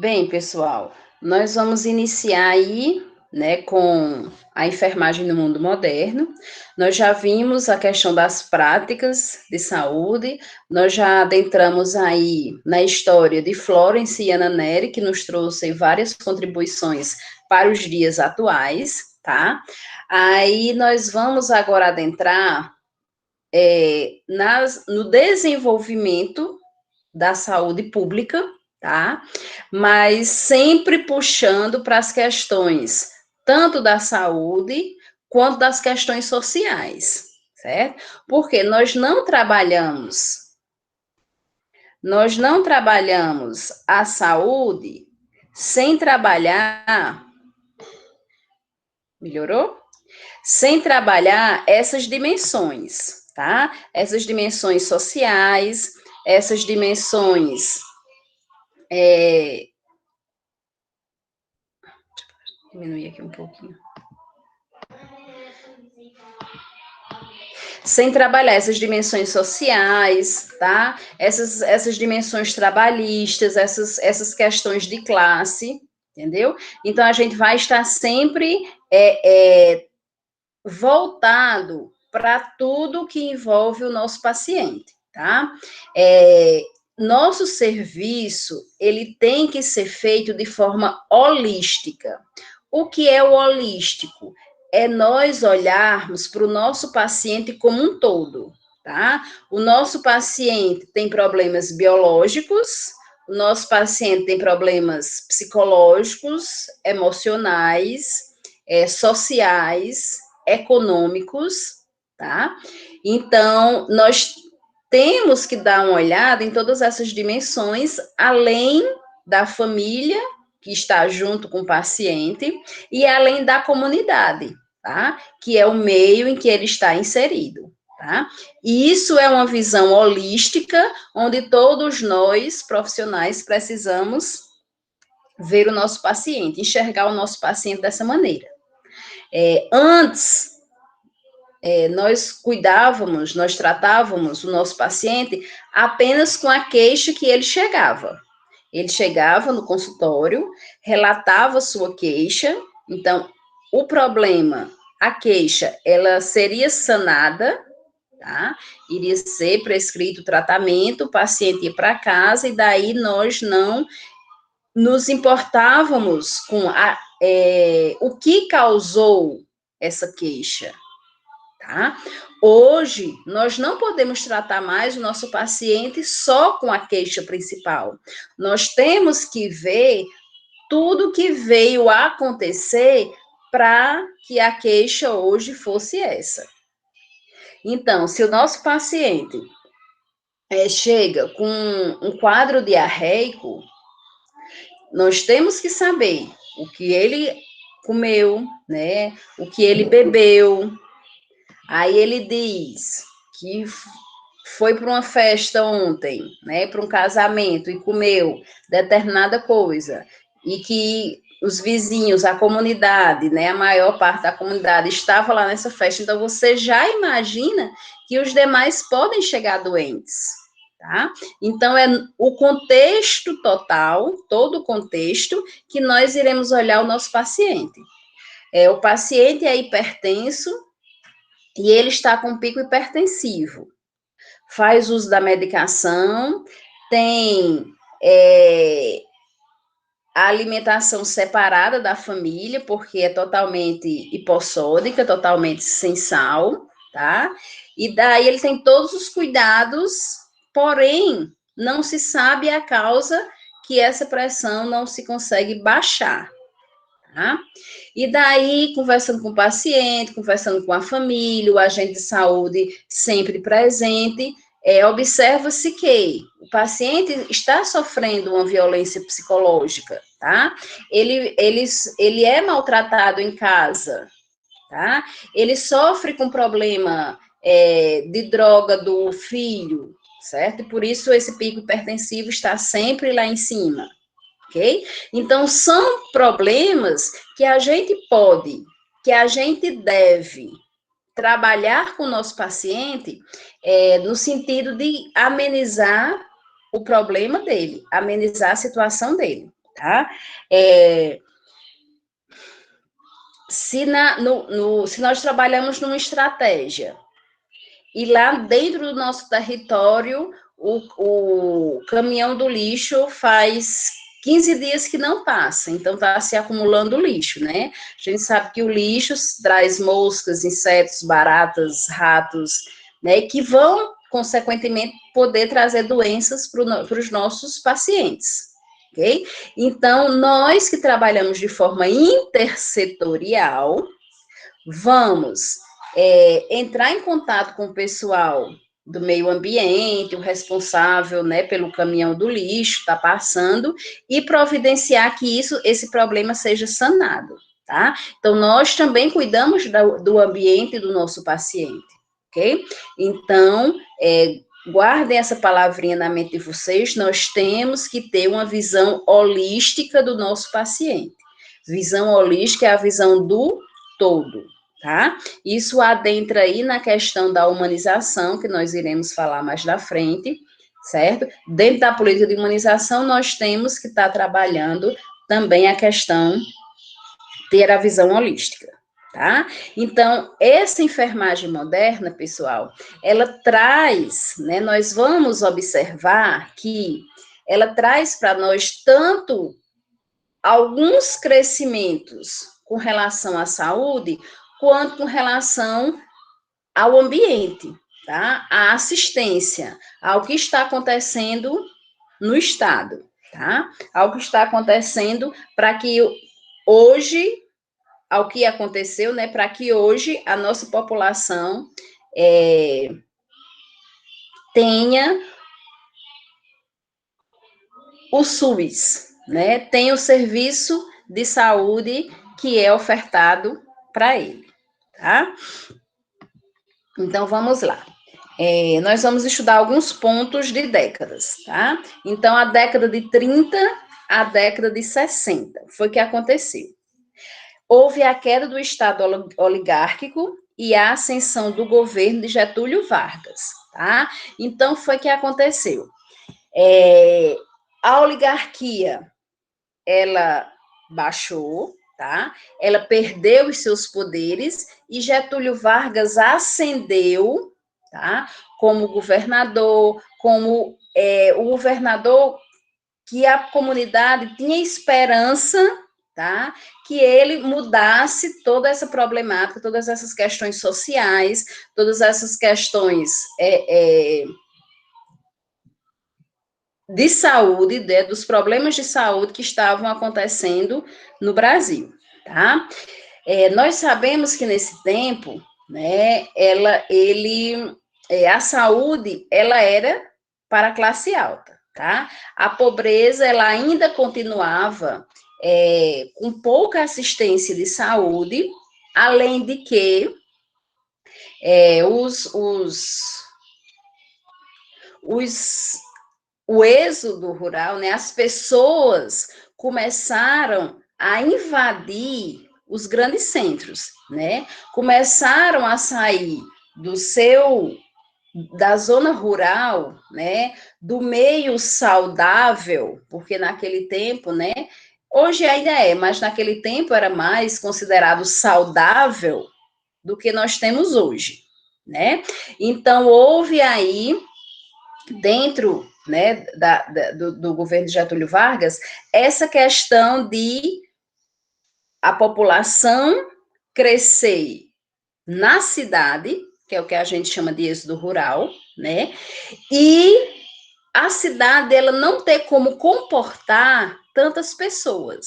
Bem, pessoal, nós vamos iniciar aí, né, com a enfermagem no mundo moderno. Nós já vimos a questão das práticas de saúde, nós já adentramos aí na história de Florence e Anna Neri, que nos trouxe várias contribuições para os dias atuais, tá? Aí nós vamos agora adentrar no desenvolvimento da saúde pública, tá? Mas sempre puxando para as questões tanto da saúde quanto das questões sociais, certo? Porque nós não trabalhamos a saúde sem trabalhar, melhorou? Sem trabalhar essas dimensões, tá? Essas dimensões sociais, essas dimensões diminuir aqui um pouquinho. Sem trabalhar essas dimensões sociais, tá? Essas dimensões trabalhistas, essas questões de classe, entendeu? Então, a gente vai estar sempre voltado para tudo que envolve o nosso paciente, tá? Nosso serviço, ele tem que ser feito de forma holística. O que é o holístico? É nós olharmos para o nosso paciente como um todo, tá? O nosso paciente tem problemas biológicos, o nosso paciente tem problemas psicológicos, emocionais, sociais, econômicos, tá? Então, nós temos que dar uma olhada em todas essas dimensões, além da família, que está junto com o paciente, e além da comunidade, tá? Que é o meio em que ele está inserido, tá? E isso é uma visão holística, onde todos nós, profissionais, precisamos ver o nosso paciente, enxergar o nosso paciente dessa maneira. Antes, nós tratávamos o nosso paciente apenas com a queixa que ele chegava. Ele chegava no consultório, relatava sua queixa, então, o problema, a queixa, ela seria sanada, tá? Iria ser prescrito tratamento, o paciente ia para casa, e daí nós não nos importávamos com o que causou essa queixa, tá? Hoje, nós não podemos tratar mais o nosso paciente só com a queixa principal. Nós temos que ver tudo que veio a acontecer para que a queixa hoje fosse essa. Então, se o nosso paciente chega com um quadro diarreico, nós temos que saber o que ele comeu, né? O que ele bebeu. Aí ele diz que foi para uma festa ontem, né, para um casamento e comeu determinada coisa, e que os vizinhos, a comunidade, né, a maior parte da comunidade estava lá nessa festa, então você já imagina que os demais podem chegar doentes, tá? Então é o contexto total, todo o contexto, que nós iremos olhar o nosso paciente. O paciente é hipertenso, e ele está com pico hipertensivo, faz uso da medicação, tem a alimentação separada da família, porque é totalmente hipossódica, totalmente sem sal, tá? E daí ele tem todos os cuidados, porém, não se sabe a causa que essa pressão não se consegue baixar, tá? E daí, conversando com o paciente, conversando com a família, o agente de saúde sempre presente, observa-se que o paciente está sofrendo uma violência psicológica, tá? Ele é maltratado em casa, tá? Ele sofre com problema de droga do filho, certo? E por isso esse pico hipertensivo está sempre lá em cima. Ok? Então, são problemas que a gente deve trabalhar com o nosso paciente no sentido de amenizar o problema dele, amenizar a situação dele, tá? Se nós trabalhamos numa estratégia e lá dentro do nosso território o caminhão do lixo faz 15 dias que não passa, então está se acumulando lixo, né? A gente sabe que o lixo traz moscas, insetos, baratas, ratos, né? Que vão, consequentemente, poder trazer doenças para os nossos pacientes, ok? Então, nós que trabalhamos de forma intersetorial, vamos entrar em contato com o pessoal do meio ambiente, o responsável, né, pelo caminhão do lixo, está passando, e providenciar que esse problema seja sanado, tá? Então, nós também cuidamos do ambiente do nosso paciente, ok? Então, guardem essa palavrinha na mente de vocês, nós temos que ter uma visão holística do nosso paciente. Visão holística é a visão do todo, tá? Isso adentra aí na questão da humanização, que nós iremos falar mais na frente, certo? Dentro da política de humanização, nós temos que estar trabalhando também a questão de ter a visão holística, tá? Então, essa enfermagem moderna, pessoal, ela traz, né, nós vamos observar que ela traz para nós tanto alguns crescimentos com relação à saúde, quanto com relação ao ambiente, tá? À assistência, ao que está acontecendo no Estado, tá? Ao que está acontecendo para que hoje, ao que aconteceu, né? Para que hoje a nossa população tenha o SUS, né? Tenha o serviço de saúde que é ofertado para ele, tá? Então, vamos lá. Nós vamos estudar alguns pontos de décadas, tá? Então, a década de 30 à década de 60 foi o que aconteceu. Houve a queda do Estado oligárquico e a ascensão do governo de Getúlio Vargas, tá? Então, foi o que aconteceu. A oligarquia, ela baixou, tá? Ela perdeu os seus poderes e Getúlio Vargas ascendeu, tá? Como governador, como o governador que a comunidade tinha esperança, tá? Que ele mudasse toda essa problemática, todas essas questões sociais, todas essas questões de saúde, dos problemas de saúde que estavam acontecendo no Brasil, tá? Nós sabemos que nesse tempo, né, a saúde, ela era para a classe alta, tá? A pobreza, ela ainda continuava com pouca assistência de saúde, além de que o êxodo rural, né, as pessoas começaram a invadir os grandes centros, né? Começaram a sair da zona rural, né, do meio saudável, porque naquele tempo, né, hoje ainda mas naquele tempo era mais considerado saudável do que nós temos hoje, né? Então, houve aí, dentro, né, do governo de Getúlio Vargas, essa questão de a população crescer na cidade, que é o que a gente chama de êxodo rural, né, e a cidade, ela não ter como comportar tantas pessoas,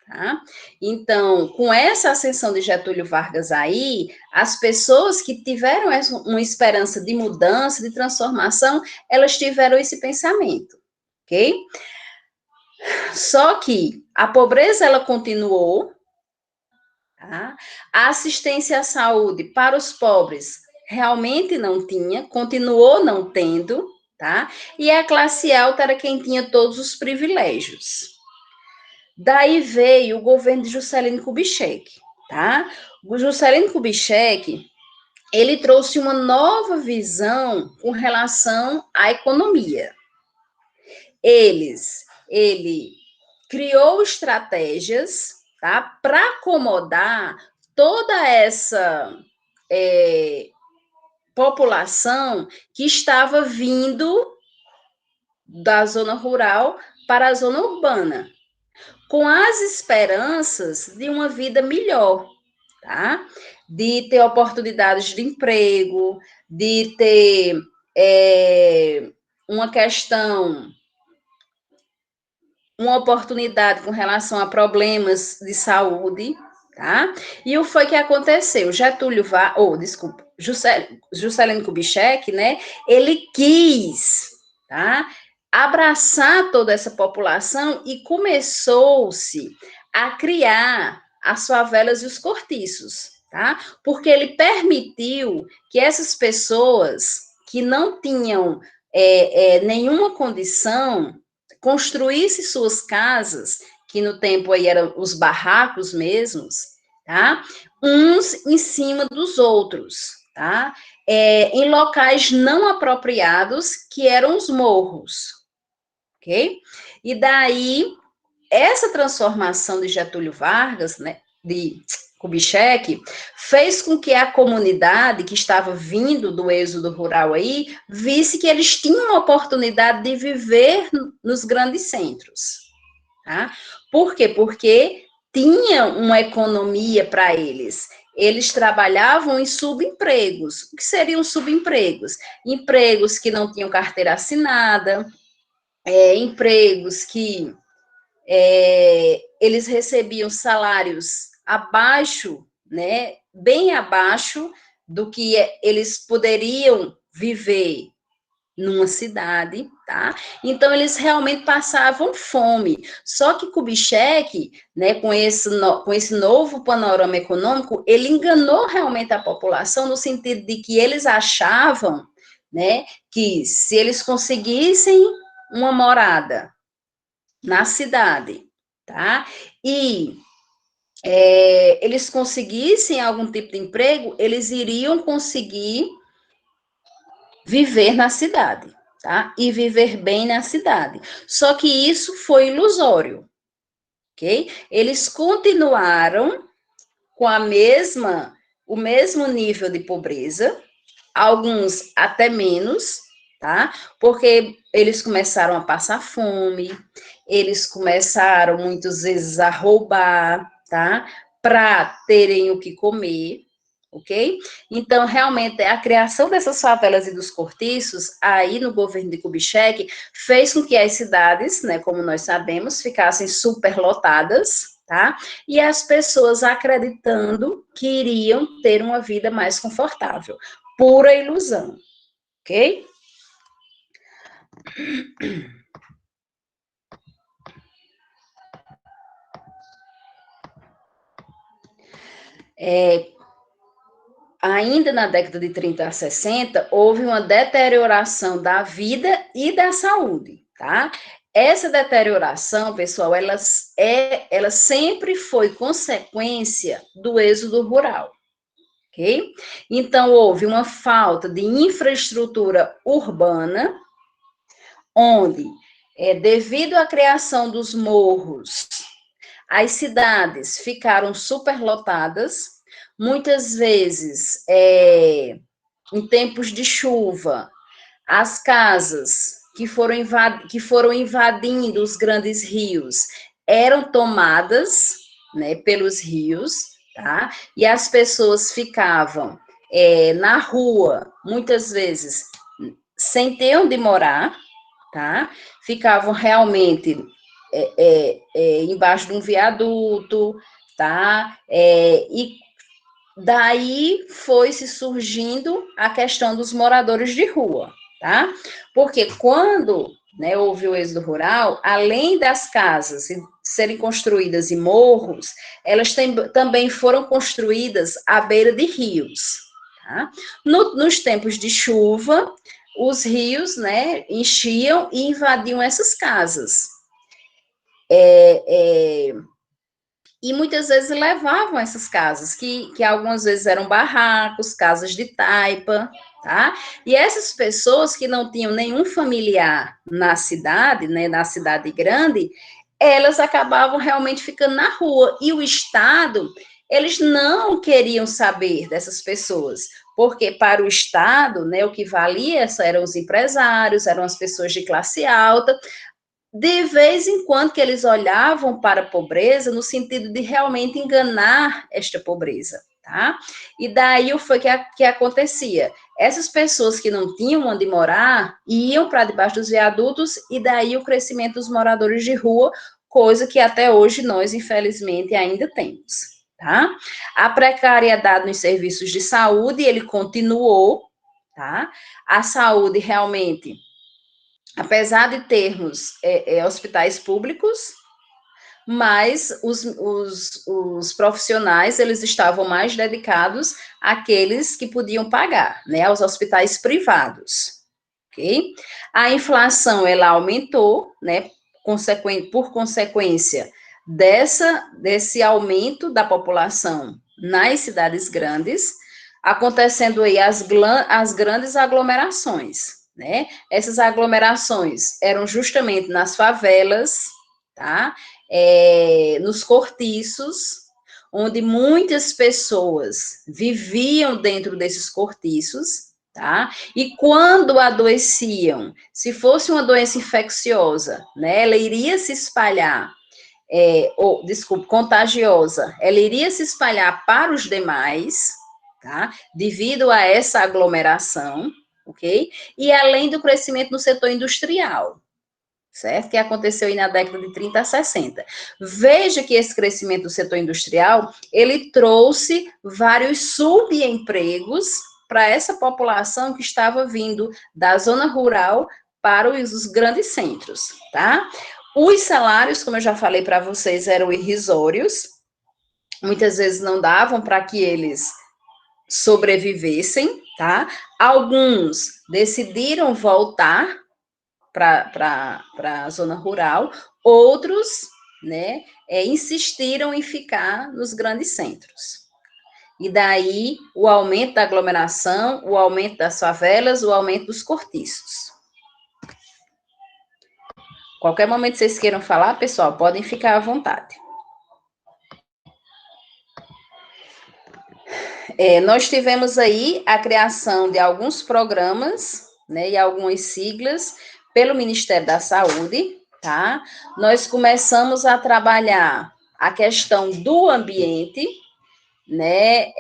tá? Então, com essa ascensão de Getúlio Vargas aí, as pessoas que tiveram uma esperança de mudança, de transformação, elas tiveram esse pensamento, ok? Só que a pobreza, ela continuou, tá? A assistência à saúde para os pobres realmente não tinha, continuou não tendo, tá? E a classe alta era quem tinha todos os privilégios. Daí veio o governo de Juscelino Kubitschek, tá? O Juscelino Kubitschek, ele trouxe uma nova visão com relação à economia. Ele criou estratégias, tá, para acomodar toda essa população que estava vindo da zona rural para a zona urbana, com as esperanças de uma vida melhor, tá? De ter oportunidades de emprego, de ter uma questão, uma oportunidade com relação a problemas de saúde, tá? E o foi que aconteceu? Getúlio desculpa, Juscelino Kubitschek, né? Ele quis, tá? Abraçar toda essa população e começou-se a criar as favelas e os cortiços, tá? Porque ele permitiu que essas pessoas que não tinham nenhuma condição construísse suas casas, que no tempo aí eram os barracos mesmos, tá? Uns em cima dos outros, tá? Em locais não apropriados, que eram os morros, ok? E daí, essa transformação de Getúlio Vargas, né, de Kubitschek, fez com que a comunidade que estava vindo do êxodo rural aí, visse que eles tinham a oportunidade de viver nos grandes centros, tá? Por quê? Porque tinha uma economia para eles. Eles trabalhavam em subempregos. O que seriam subempregos? Empregos que não tinham carteira assinada, empregos que eles recebiam salários abaixo, né, bem abaixo do que eles poderiam viver numa cidade, tá? Então, eles realmente passavam fome. Só que Kubitschek, né, com esse novo panorama econômico, ele enganou realmente a população no sentido de que eles achavam, né, que se eles conseguissem uma morada na cidade, tá? E eles conseguissem algum tipo de emprego, eles iriam conseguir viver na cidade, tá? E viver bem na cidade. Só que isso foi ilusório, ok? Eles continuaram com o mesmo nível de pobreza, alguns até menos, tá? Porque eles começaram a passar fome, eles começaram muitas vezes a roubar, tá? Para terem o que comer, ok? Então, realmente, a criação dessas favelas e dos cortiços, aí no governo de Kubitschek, fez com que as cidades, né, como nós sabemos, ficassem superlotadas, tá? E as pessoas acreditando que iriam ter uma vida mais confortável. Pura ilusão, ok? Ainda na década de 30 a 60, houve uma deterioração da vida e da saúde, tá? Essa deterioração, pessoal, ela sempre foi consequência do êxodo rural, ok? Então, houve uma falta de infraestrutura urbana, onde, devido à criação dos morros, as cidades ficaram superlotadas, muitas vezes, em tempos de chuva, as casas que foram invadindo os grandes rios eram tomadas, né, pelos rios, tá? E as pessoas ficavam na rua, muitas vezes, sem ter onde morar, tá? Ficavam realmente embaixo de um viaduto, tá? E daí foi se surgindo a questão dos moradores de rua, tá? Porque quando, né, houve o êxodo rural, além das casas serem construídas em morros, elas também foram construídas à beira de rios, tá? Nos tempos de chuva, os rios, né, enchiam e invadiam essas casas. E muitas vezes levavam essas casas, que algumas vezes eram barracos, casas de taipa, tá? E essas pessoas que não tinham nenhum familiar na cidade, né, na cidade grande, elas acabavam realmente ficando na rua. E o Estado, eles não queriam saber dessas pessoas, porque para o Estado, né, o que valia eram os empresários, eram as pessoas de classe alta, de vez em quando que eles olhavam para a pobreza no sentido de realmente enganar esta pobreza, tá? E daí foi que acontecia. Essas pessoas que não tinham onde morar iam para debaixo dos viadutos e daí o crescimento dos moradores de rua, coisa que até hoje nós, infelizmente, ainda temos, tá? A precariedade nos serviços de saúde, ele continuou, tá? A saúde realmente, apesar de termos hospitais públicos, mas os profissionais, eles estavam mais dedicados àqueles que podiam pagar, né, aos hospitais privados, ok? A inflação, ela aumentou, né, por consequência desse aumento da população nas cidades grandes, acontecendo aí as grandes aglomerações, né? Essas aglomerações eram justamente nas favelas, tá? Nos cortiços, onde muitas pessoas viviam dentro desses cortiços, tá? E quando adoeciam, se fosse uma doença infecciosa, né, ela iria se espalhar, contagiosa, ela iria se espalhar para os demais, tá? Devido a essa aglomeração, ok? E além do crescimento no setor industrial, certo? Que aconteceu aí na década de 30 a 60. Veja que esse crescimento do setor industrial, ele trouxe vários subempregos para essa população que estava vindo da zona rural para os grandes centros, tá? Os salários, como eu já falei para vocês, eram irrisórios, muitas vezes não davam para que eles sobrevivessem, tá? Alguns decidiram voltar para a zona rural, outros, né, insistiram em ficar nos grandes centros. E daí o aumento da aglomeração, o aumento das favelas, o aumento dos cortiços. Qualquer momento que vocês queiram falar, pessoal, podem ficar à vontade. Nós tivemos aí a criação de alguns programas, né, e algumas siglas pelo Ministério da Saúde, tá? Nós começamos a trabalhar a questão do ambiente, né,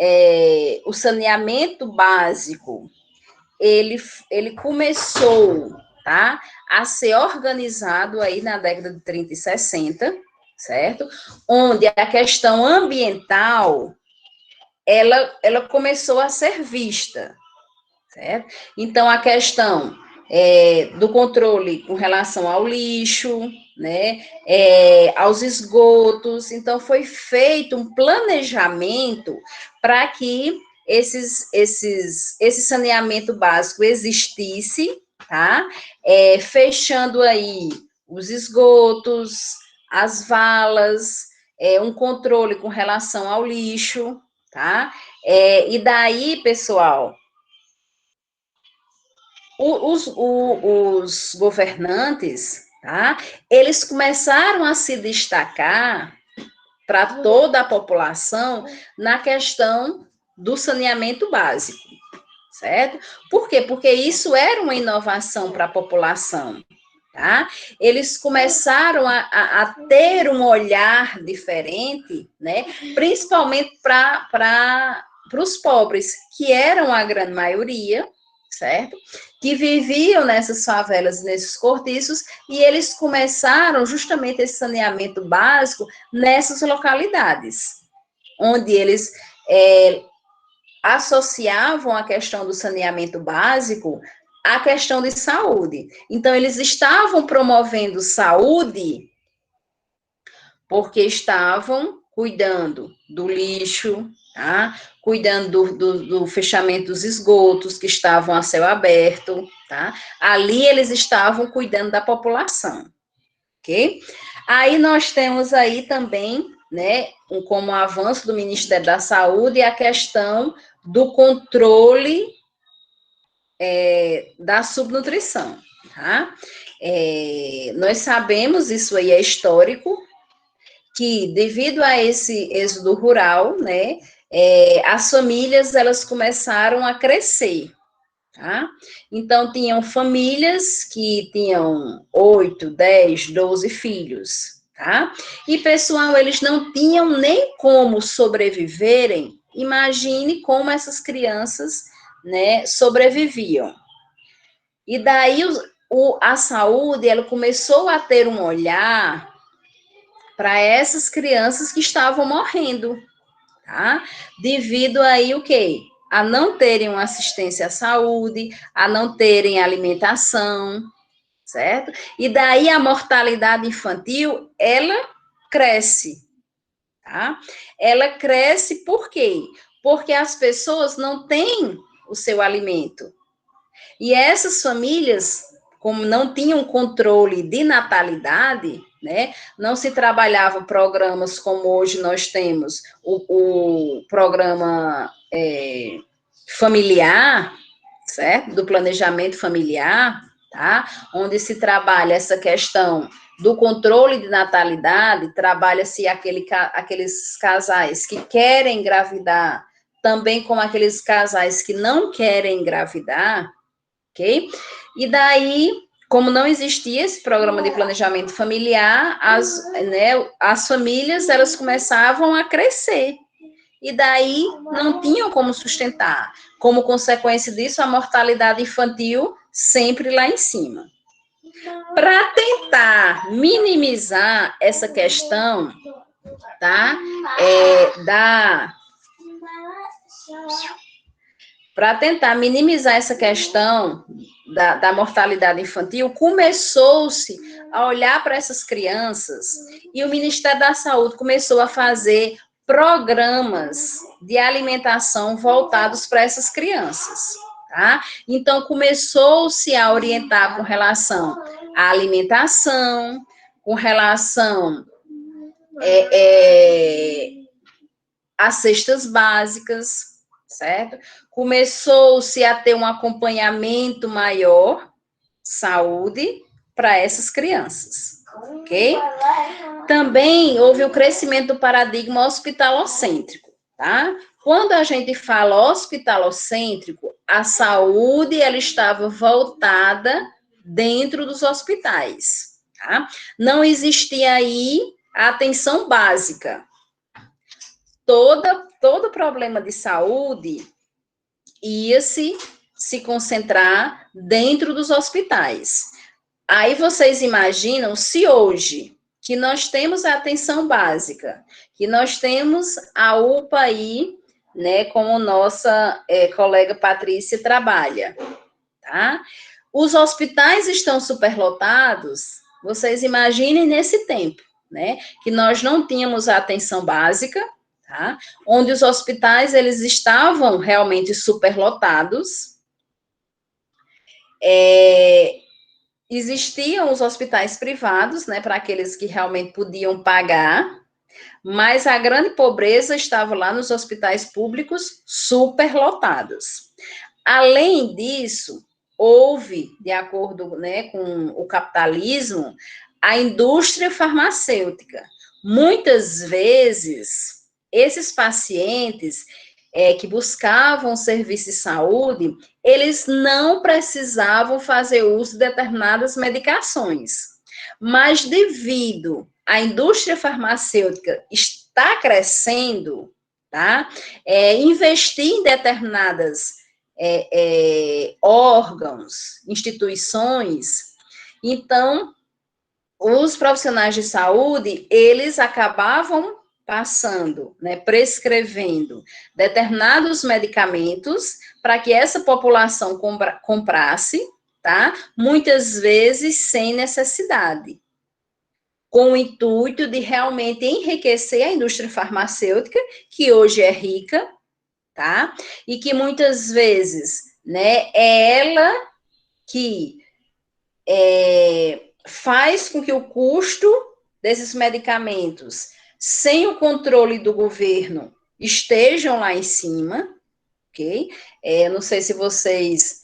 o saneamento básico, ele começou, tá, a ser organizado aí na década de 30 e 60, certo? Onde a questão ambiental, ela começou a ser vista, certo? Então, a questão do controle com relação ao lixo, né, aos esgotos, então foi feito um planejamento para que esse saneamento básico existisse, tá? Fechando aí os esgotos, as valas, um controle com relação ao lixo, tá? E daí, pessoal, os governantes, tá? Eles começaram a se destacar para toda a população na questão do saneamento básico, certo? Por quê? Porque isso era uma inovação para a população, tá? Eles começaram a ter um olhar diferente, né? Principalmente para os pobres, que eram a grande maioria, certo? Que viviam nessas favelas, nesses cortiços, e eles começaram justamente esse saneamento básico nessas localidades, onde eles associavam a questão do saneamento básico à questão de saúde. Então, eles estavam promovendo saúde porque estavam cuidando do lixo, tá? Cuidando do fechamento dos esgotos que estavam a céu aberto, tá? Ali eles estavam cuidando da população, ok? Aí nós temos aí também, né, como avanço do Ministério da Saúde, a questão do controle da subnutrição, tá? Nós sabemos, isso aí é histórico, que devido a esse êxodo rural, né, as famílias, elas começaram a crescer, tá? Então, tinham famílias que tinham 8, 10, 12 filhos, tá? E, pessoal, eles não tinham nem como sobreviverem. Imagine como essas crianças, né, sobreviviam. E daí a saúde, ela começou a ter um olhar para essas crianças que estavam morrendo, tá? Devido aí o quê? A não terem uma assistência à saúde, a não terem alimentação, certo? E daí a mortalidade infantil, ela cresce, tá? Ela cresce por quê? Porque as pessoas não têm o seu alimento. E essas famílias, como não tinham controle de natalidade, né, não se trabalhavam programas como hoje nós temos, o programa familiar, certo? Do planejamento familiar, tá? Onde se trabalha essa questão do controle de natalidade, trabalha-se aqueles casais que querem engravidar, também como aqueles casais que não querem engravidar, ok? E daí, como não existia esse programa de planejamento familiar, as famílias, elas começavam a crescer. E daí, não tinham como sustentar. Como consequência disso, a mortalidade infantil sempre lá em cima. Para tentar minimizar essa questão, tá? Para tentar minimizar essa questão da mortalidade infantil, começou-se a olhar para essas crianças e o Ministério da Saúde começou a fazer programas de alimentação voltados para essas crianças, tá? Então, começou-se a orientar com relação à alimentação, com relação às cestas básicas, certo? Começou-se a ter um acompanhamento maior, saúde, para essas crianças, ok? Também houve o crescimento do paradigma hospitalocêntrico, tá? Quando a gente fala hospitalocêntrico, a saúde, ela estava voltada dentro dos hospitais, tá? Não existia aí a atenção básica. Todo problema de saúde ia se concentrar dentro dos hospitais. Aí vocês imaginam se hoje que nós temos a atenção básica, que nós temos a UPA aí, né, como nossa colega Patrícia trabalha, tá? Os hospitais estão superlotados, vocês imaginem nesse tempo, né, que nós não tínhamos a atenção básica, tá? Onde os hospitais, eles estavam realmente superlotados, existiam os hospitais privados, né, para aqueles que realmente podiam pagar, mas a grande pobreza estava lá nos hospitais públicos superlotados. Além disso, houve, de acordo, né, com o capitalismo, a indústria farmacêutica. Muitas vezes, esses pacientes que buscavam serviço de saúde, eles não precisavam fazer uso de determinadas medicações. Mas devido à indústria farmacêutica estar crescendo, tá? Investir em determinadas órgãos, instituições, então os profissionais de saúde, eles acabavam passando, né, prescrevendo determinados medicamentos para que essa população comprasse, tá? Muitas vezes sem necessidade, com o intuito de realmente enriquecer a indústria farmacêutica, que hoje é rica, tá? E que muitas vezes, né, é ela que faz com que o custo desses medicamentos, sem o controle do governo, estejam lá em cima, ok? Não sei se vocês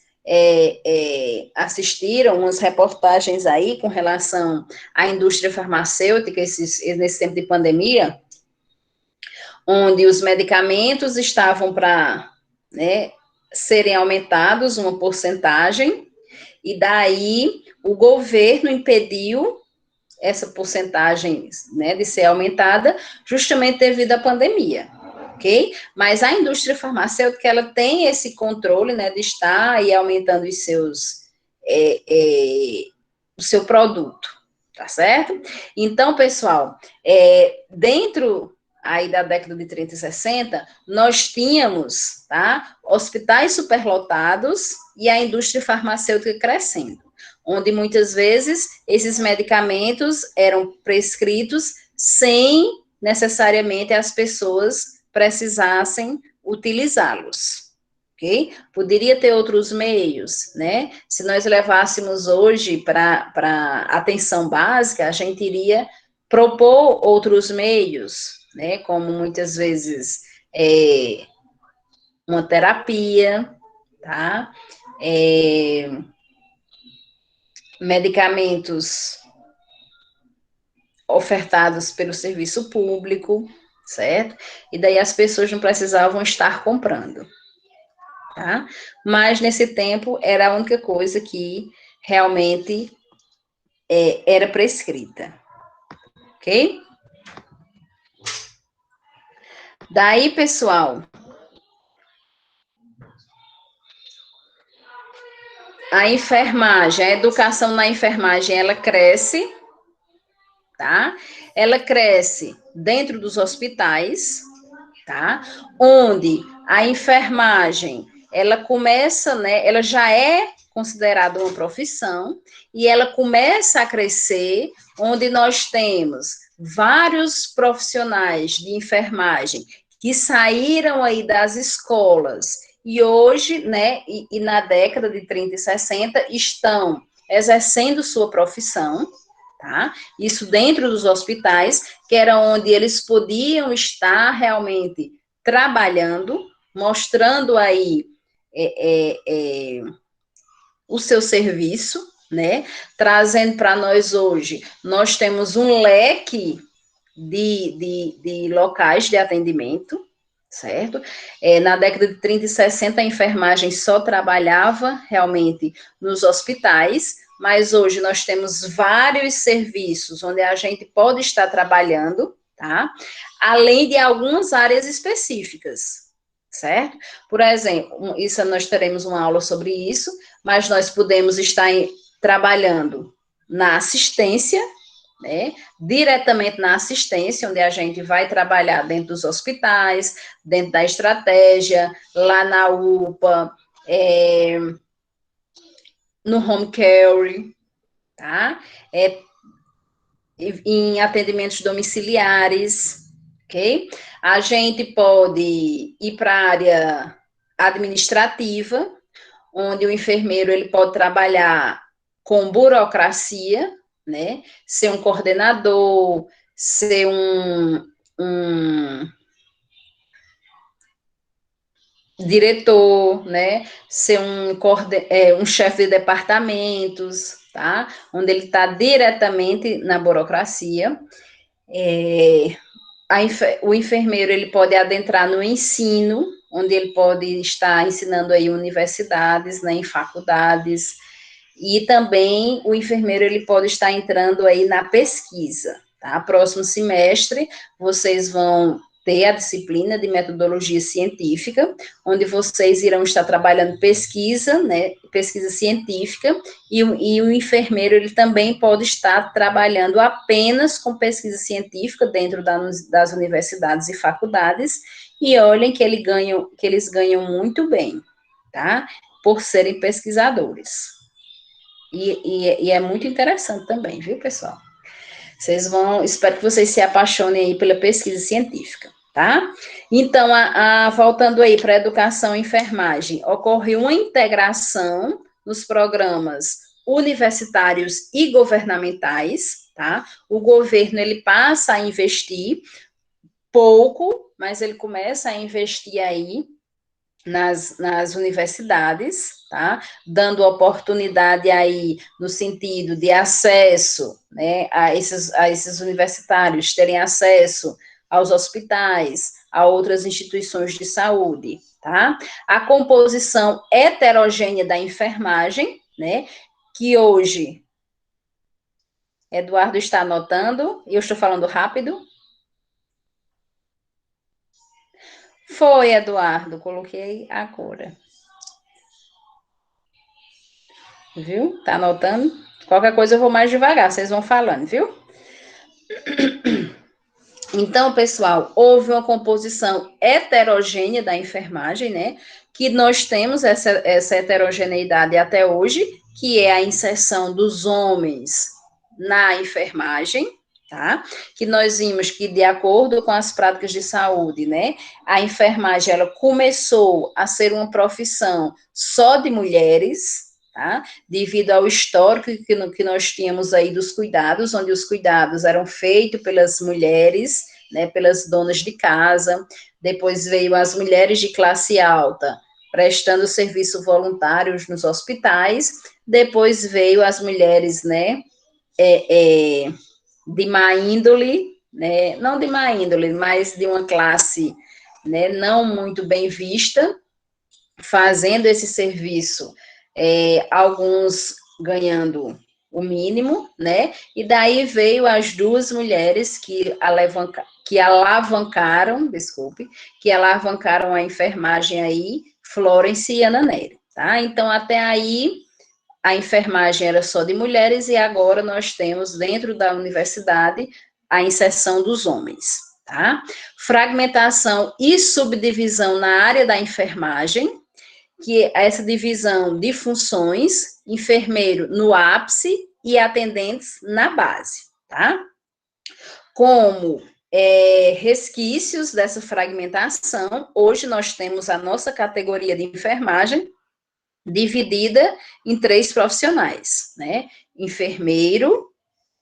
assistiram umas reportagens aí com relação à indústria farmacêutica nesse tempo de pandemia, onde os medicamentos estavam para, né, serem aumentados uma porcentagem, e daí o governo impediu essa porcentagem, né, de ser aumentada, justamente devido à pandemia, ok? Mas a indústria farmacêutica, ela tem esse controle, né, de estar aí aumentando o seu produto, tá certo? Então, pessoal, dentro aí da década de 30 e 60, nós tínhamos, tá, hospitais superlotados e a indústria farmacêutica crescendo, onde muitas vezes esses medicamentos eram prescritos sem necessariamente as pessoas precisassem utilizá-los, ok? Poderia ter outros meios, né? Se nós levássemos hoje para atenção básica, a gente iria propor outros meios, né? Como muitas vezes uma terapia, tá? Medicamentos ofertados pelo serviço público, certo? E daí as pessoas não precisavam estar comprando, tá? Mas nesse tempo era a única coisa que realmente era prescrita, ok? Daí, pessoal, a enfermagem, a educação na enfermagem, ela cresce, tá? Ela cresce dentro dos hospitais, tá? Onde a enfermagem, ela começa, né? Ela já é considerada uma profissão e ela começa a crescer, onde nós temos vários profissionais de enfermagem que saíram aí das escolas e hoje, né, e na década de 30 e 60 estão exercendo sua profissão, tá? Isso dentro dos hospitais, que era onde eles podiam estar realmente trabalhando, mostrando aí o seu serviço, né? Trazendo para nós hoje, nós temos um leque de locais de atendimento, certo? Na década de 30 e 60, a enfermagem só trabalhava realmente nos hospitais, mas hoje nós temos vários serviços onde a gente pode estar trabalhando, tá? Além de algumas áreas específicas, certo? Por exemplo, isso nós teremos uma aula sobre isso, mas nós podemos estar trabalhando na assistência, né? Diretamente na assistência, onde a gente vai trabalhar dentro dos hospitais, dentro da estratégia, lá na UPA, no home care, tá? Em atendimentos domiciliares, ok? A gente pode ir para a área administrativa, onde o enfermeiro ele pode trabalhar com burocracia, né? Ser um coordenador, ser um diretor, né? Ser um chefe de departamentos, tá? Onde ele está diretamente na burocracia. O enfermeiro ele pode adentrar no ensino, onde ele pode estar ensinando aí universidades, né, em faculdades, e também o enfermeiro ele pode estar entrando aí na pesquisa, tá? Próximo semestre vocês vão ter a disciplina de metodologia científica, onde vocês irão estar trabalhando pesquisa, né, pesquisa científica, e o enfermeiro ele também pode estar trabalhando apenas com pesquisa científica dentro das universidades e faculdades, e olhem que eles ganham muito bem, tá? Por serem pesquisadores. E é muito interessante também, viu, pessoal? Espero que vocês se apaixonem aí pela pesquisa científica, tá? Então, voltando aí para a educação e enfermagem, ocorre uma integração nos programas universitários e governamentais, tá? O governo, ele passa a investir pouco, mas ele começa a investir aí nas universidades, tá? Dando oportunidade aí no sentido de acesso, né, a esses universitários terem acesso aos hospitais, a outras instituições de saúde, tá? A composição heterogênea da enfermagem, né, que hoje, Eduardo está anotando, e eu estou falando rápido. Foi, Eduardo, coloquei agora. Viu? Tá anotando? Qualquer coisa eu vou mais devagar, vocês vão falando, viu? Então, pessoal, houve uma composição heterogênea da enfermagem, né? Que nós temos essa heterogeneidade até hoje, que é a inserção dos homens na enfermagem, tá? Que nós vimos que, de acordo com as práticas de saúde, né? A enfermagem, ela começou a ser uma profissão só de mulheres, tá? Devido ao histórico que nós tínhamos aí dos cuidados, onde os cuidados eram feitos pelas mulheres, né, pelas donas de casa, depois veio as mulheres de classe alta, prestando serviço voluntários nos hospitais, depois veio as mulheres, né, de má índole, né, não de má índole, mas de uma classe, né, não muito bem vista, fazendo esse serviço, alguns ganhando o mínimo, né? E daí veio as duas mulheres que alavancaram, desculpe, que alavancaram a enfermagem aí, Florence e Ana Nery, tá? Então, até aí, a enfermagem era só de mulheres e agora nós temos, dentro da universidade, a inserção dos homens, tá? Fragmentação e subdivisão na área da enfermagem, que é essa divisão de funções, enfermeiro no ápice e atendentes na base, tá? Como resquícios dessa fragmentação, hoje nós temos a nossa categoria de enfermagem dividida em 3 profissionais, né? Enfermeiro,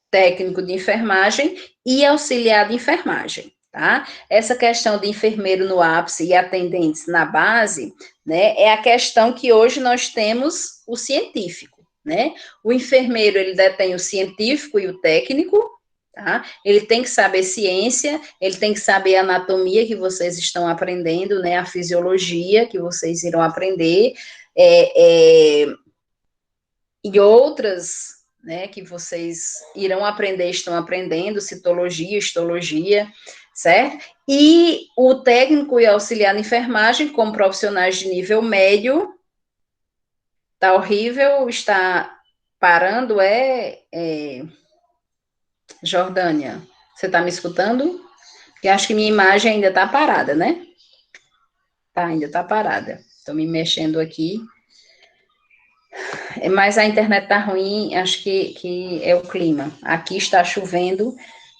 técnico de enfermagem e auxiliar de enfermagem, tá? Essa questão de enfermeiro no ápice e atendentes na base, né, é a questão que hoje nós temos o científico, né? O enfermeiro, ele detém o científico e o técnico, tá? Ele tem que saber ciência, ele tem que saber a anatomia que vocês estão aprendendo, né? A fisiologia que vocês irão aprender, e outras, né, que vocês irão aprender, estão aprendendo, citologia, histologia, certo? E o técnico e auxiliar de enfermagem, como profissionais de nível médio, tá horrível, está parando, Jordânia, você está me escutando? Eu acho que minha imagem ainda está parada, né? Tá, ainda está parada. Estou me mexendo aqui. Mas a internet tá ruim, acho que é o clima. Aqui está chovendo,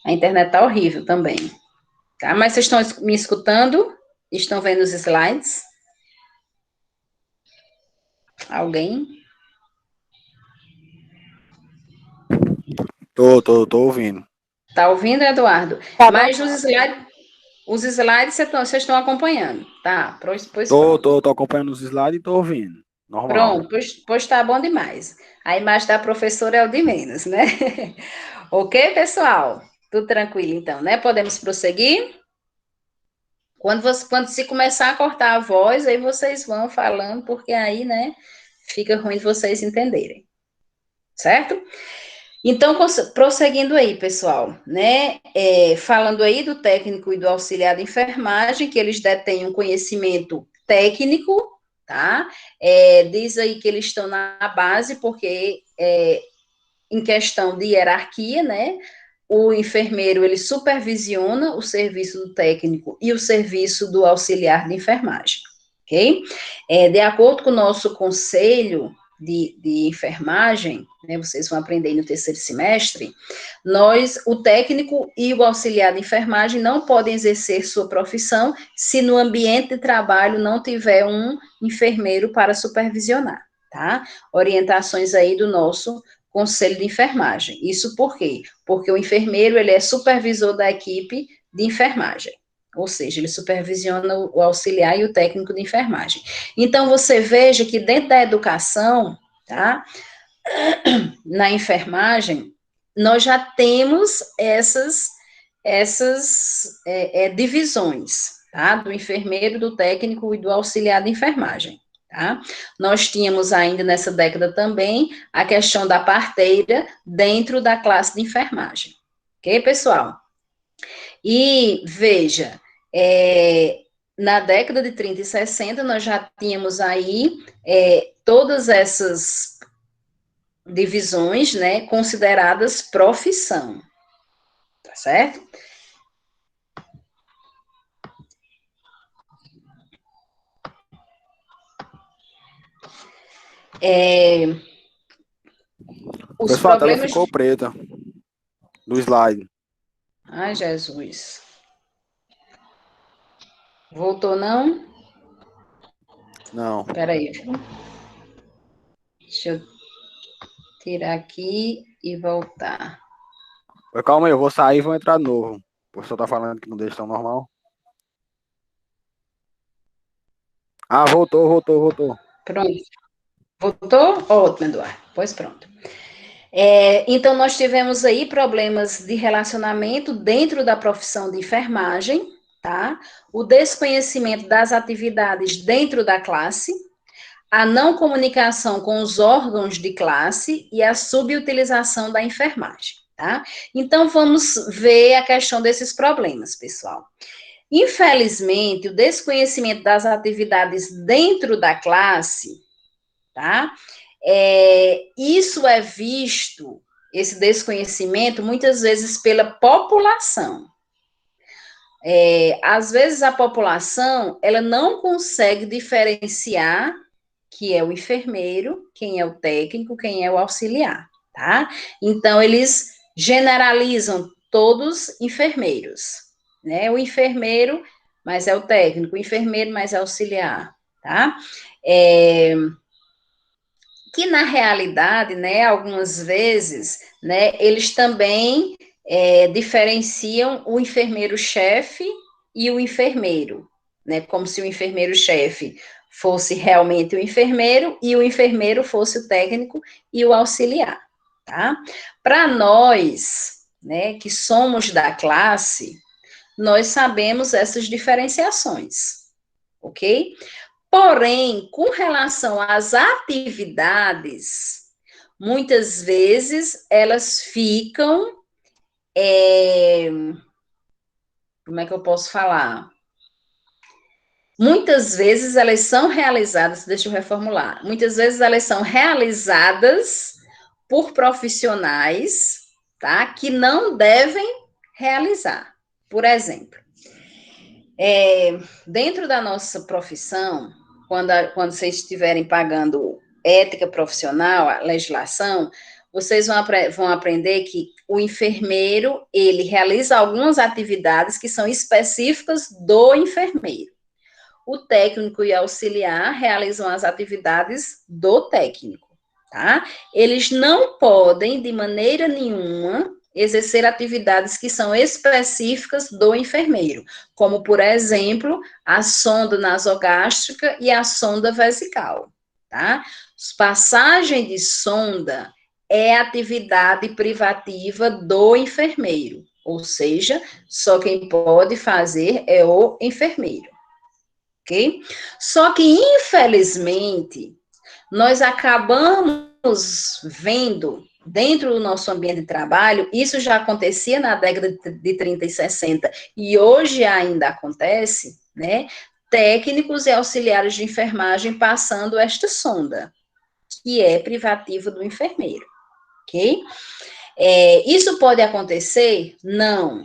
a internet tá horrível também. Tá? Mas vocês estão me escutando? Estão vendo os slides? Alguém? Tô ouvindo. Tá ouvindo, Eduardo? Tá bom. Mas os slides vocês estão acompanhando, tá? Pois Tô, pronto. tô, tô acompanhando os slides e tô ouvindo. Normal. Pronto, pois tá bom demais. A imagem da professora é o de menos, né? Ok, pessoal? Tudo tranquilo, então, né? Podemos prosseguir? Quando se começar a cortar a voz, aí vocês vão falando, porque aí, né, fica ruim de vocês entenderem. Certo? Então, prosseguindo aí, pessoal, né, falando aí do técnico e do auxiliar de enfermagem, que eles detêm um conhecimento técnico, tá? Diz aí que eles estão na base, porque em questão de hierarquia, né, o enfermeiro, ele supervisiona o serviço do técnico e o serviço do auxiliar de enfermagem, ok? De acordo com o nosso conselho de enfermagem, né, vocês vão aprender aí no terceiro semestre, o técnico e o auxiliar de enfermagem não podem exercer sua profissão se no ambiente de trabalho não tiver um enfermeiro para supervisionar, tá? Orientações aí do nosso conselho de enfermagem. Isso por quê? Porque o enfermeiro, ele é supervisor da equipe de enfermagem, ou seja, ele supervisiona o auxiliar e o técnico de enfermagem. Então, você veja que dentro da educação, tá, na enfermagem, nós já temos essas divisões, tá, do enfermeiro, do técnico e do auxiliar de enfermagem. Tá? Nós tínhamos ainda nessa década também a questão da parteira dentro da classe de enfermagem. Ok, pessoal? E veja, na década de 30 e 60, nós já tínhamos aí todas essas divisões, né, consideradas profissão. Tá certo? Os Pessoal, a tela problemas. ficou preta do slide. Ai, Jesus. Voltou, não? Não. Espera aí. Deixa eu tirar aqui e voltar. Calma aí, eu vou sair e vou entrar de novo. O pessoal tá falando que não deixa tão normal. Ah, voltou. Pronto. Voltou? Ótimo, Eduardo. Pois pronto. Então, nós tivemos aí problemas de relacionamento dentro da profissão de enfermagem, tá? O desconhecimento das atividades dentro da classe, a não comunicação com os órgãos de classe e a subutilização da enfermagem, tá? Então, vamos ver a questão desses problemas, pessoal. Infelizmente, o desconhecimento das atividades dentro da classe, tá? Isso é visto, esse desconhecimento, muitas vezes pela população. Às vezes a população, ela não consegue diferenciar que é o enfermeiro, quem é o técnico, quem é o auxiliar, tá? Então, eles generalizam todos enfermeiros, né? O enfermeiro, mas é o técnico, o enfermeiro, mas é auxiliar, tá? Que na realidade, né, algumas vezes, né, eles também diferenciam o enfermeiro-chefe e o enfermeiro, né, como se o enfermeiro-chefe fosse realmente o enfermeiro e o enfermeiro fosse o técnico e o auxiliar, tá? Para nós, né, que somos da classe, nós sabemos essas diferenciações, ok? Porém, com relação às atividades, muitas vezes elas ficam. Como é que eu posso falar? Muitas vezes elas são realizadas, deixa eu reformular. Muitas vezes elas são realizadas por profissionais, tá? Que não devem realizar. Por exemplo, dentro da nossa profissão, quando vocês estiverem pagando ética profissional, a legislação, vocês vão aprender que o enfermeiro, ele realiza algumas atividades que são específicas do enfermeiro. O técnico e auxiliar realizam as atividades do técnico, tá? Eles não podem, de maneira nenhuma, exercer atividades que são específicas do enfermeiro, como, por exemplo, a sonda nasogástrica e a sonda vesical, tá? Passagem de sonda é atividade privativa do enfermeiro, ou seja, só quem pode fazer é o enfermeiro, ok? Só que, infelizmente, nós acabamos vendo dentro do nosso ambiente de trabalho, isso já acontecia na década de 30 e 60, e hoje ainda acontece, né? Técnicos e auxiliares de enfermagem passando esta sonda, que é privativa do enfermeiro, ok? Isso pode acontecer? Não,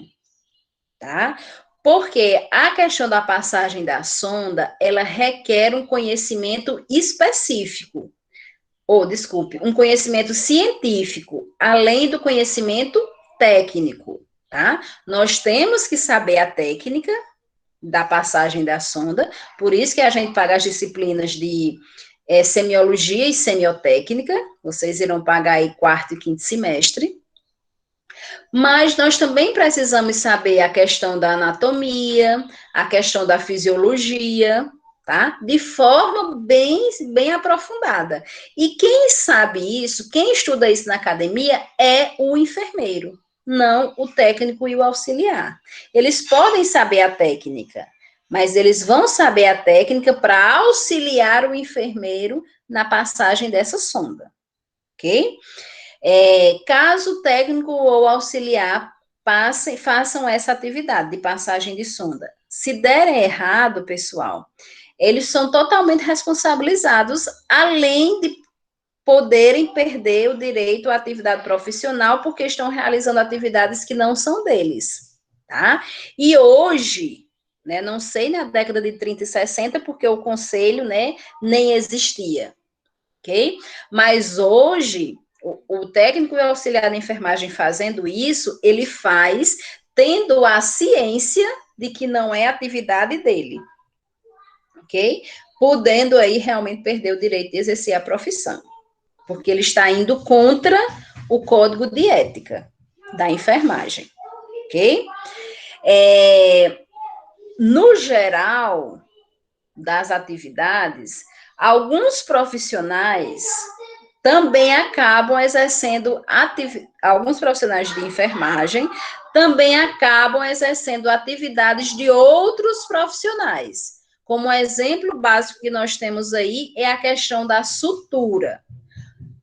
tá? Porque a questão da passagem da sonda, ela requer um conhecimento específico, um conhecimento científico, além do conhecimento técnico, tá? Nós temos que saber a técnica da passagem da sonda, por isso que a gente paga as disciplinas de semiologia e semiotécnica, vocês irão pagar aí quarto e quinto semestre. Mas nós também precisamos saber a questão da anatomia, a questão da fisiologia, tá? De forma bem aprofundada. E quem sabe isso, quem estuda isso na academia é o enfermeiro, não o técnico e o auxiliar. Eles podem saber a técnica, mas eles vão saber a técnica para auxiliar o enfermeiro na passagem dessa sonda, ok? Caso o técnico ou auxiliar façam essa atividade de passagem de sonda. Se derem errado, pessoal, eles são totalmente responsabilizados, além de poderem perder o direito à atividade profissional, porque estão realizando atividades que não são deles, tá? E hoje, né, não sei na década de 30 e 60, porque o conselho, né, nem existia, ok? Mas hoje, o técnico e auxiliar de enfermagem fazendo isso, ele faz tendo a ciência de que não é atividade dele, ok? Podendo aí realmente perder o direito de exercer a profissão, porque ele está indo contra o código de ética da enfermagem, ok? No geral das atividades, alguns profissionais também acabam exercendo alguns profissionais de enfermagem também acabam exercendo atividades de outros profissionais. Como exemplo básico que nós temos aí é a questão da sutura.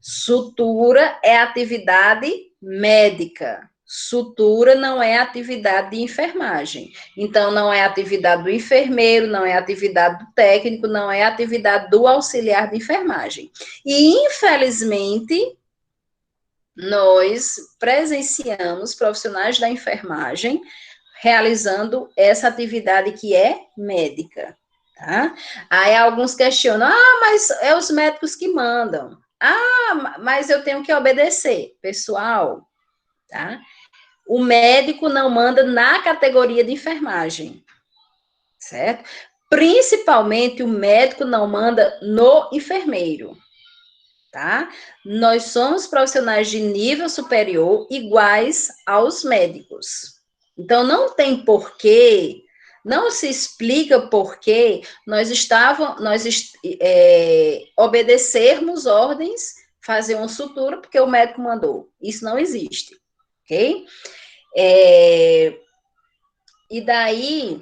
Sutura é atividade médica. Sutura não é atividade de enfermagem. Então, não é atividade do enfermeiro, não é atividade do técnico, não é atividade do auxiliar de enfermagem. E, infelizmente, nós presenciamos profissionais da enfermagem realizando essa atividade que é médica, tá? Aí alguns questionam, mas é os médicos que mandam. Mas eu tenho que obedecer. Pessoal, tá? O médico não manda na categoria de enfermagem, certo? Principalmente o médico não manda no enfermeiro, tá? Nós somos profissionais de nível superior iguais aos médicos. Então, não tem porquê, não se explica porquê nós obedecermos ordens, fazer uma sutura porque o médico mandou. Isso não existe, ok? E daí,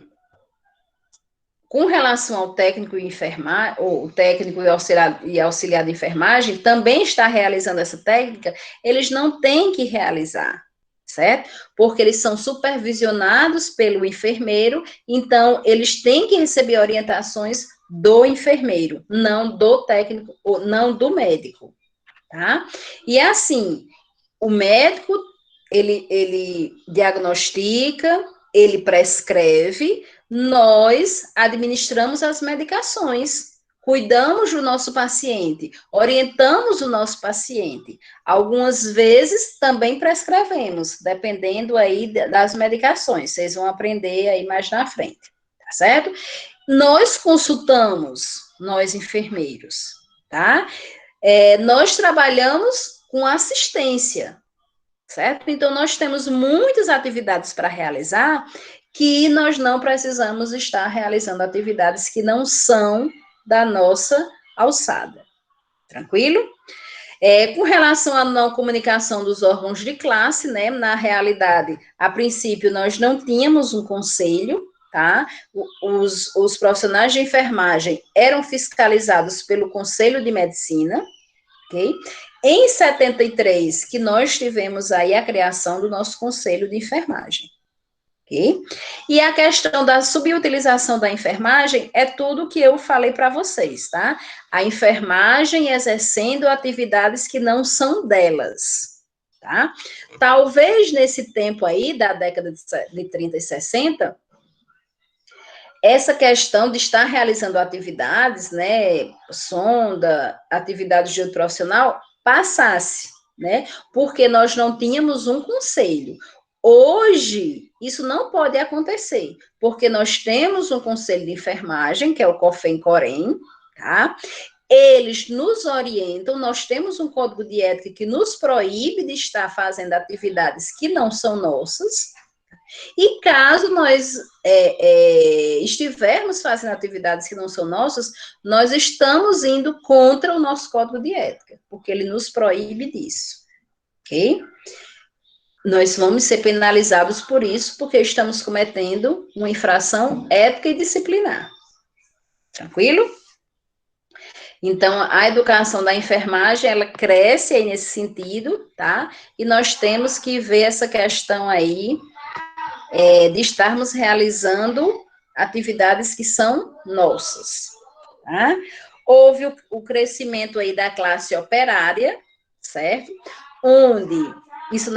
com relação ao técnico e enfermagem, ou o técnico e auxiliar de enfermagem, também está realizando essa técnica, eles não têm que realizar, certo? Porque eles são supervisionados pelo enfermeiro, então eles têm que receber orientações do enfermeiro, não do técnico, ou não do médico, tá? E assim, o médico, ele diagnostica, ele prescreve, nós administramos as medicações, cuidamos do nosso paciente, orientamos o nosso paciente. Algumas vezes também prescrevemos, dependendo aí das medicações. Vocês vão aprender aí mais na frente, tá certo? Nós consultamos, nós enfermeiros, tá? Nós trabalhamos com assistência, certo? Então, nós temos muitas atividades para realizar que nós não precisamos estar realizando atividades que não são da nossa alçada. Tranquilo? Com relação à não comunicação dos órgãos de classe, né? Na realidade, a princípio, nós não tínhamos um conselho, tá? Os profissionais de enfermagem eram fiscalizados pelo Conselho de Medicina, ok? Em 73, que nós tivemos aí a criação do nosso Conselho de Enfermagem, ok? E a questão da subutilização da enfermagem é tudo que eu falei para vocês, tá? A enfermagem exercendo atividades que não são delas, tá? Talvez nesse tempo aí, da década de 30 e 60, essa questão de estar realizando atividades, né, sonda, atividades de outro profissional, passasse, né, porque nós não tínhamos um conselho. Hoje, isso não pode acontecer, porque nós temos um conselho de enfermagem, que é o COFEN-COREM, tá, eles nos orientam, nós temos um código de ética que nos proíbe de estar fazendo atividades que não são nossas, e caso nós estivermos fazendo atividades que não são nossas, nós estamos indo contra o nosso código de ética, porque ele nos proíbe disso, ok? Nós vamos ser penalizados por isso, porque estamos cometendo uma infração ética e disciplinar. Tranquilo? Então, a educação da enfermagem, ela cresce aí nesse sentido, tá? E nós temos que ver essa questão aí de estarmos realizando atividades que são nossas, tá? Houve o crescimento aí da classe operária, certo? Onde, isso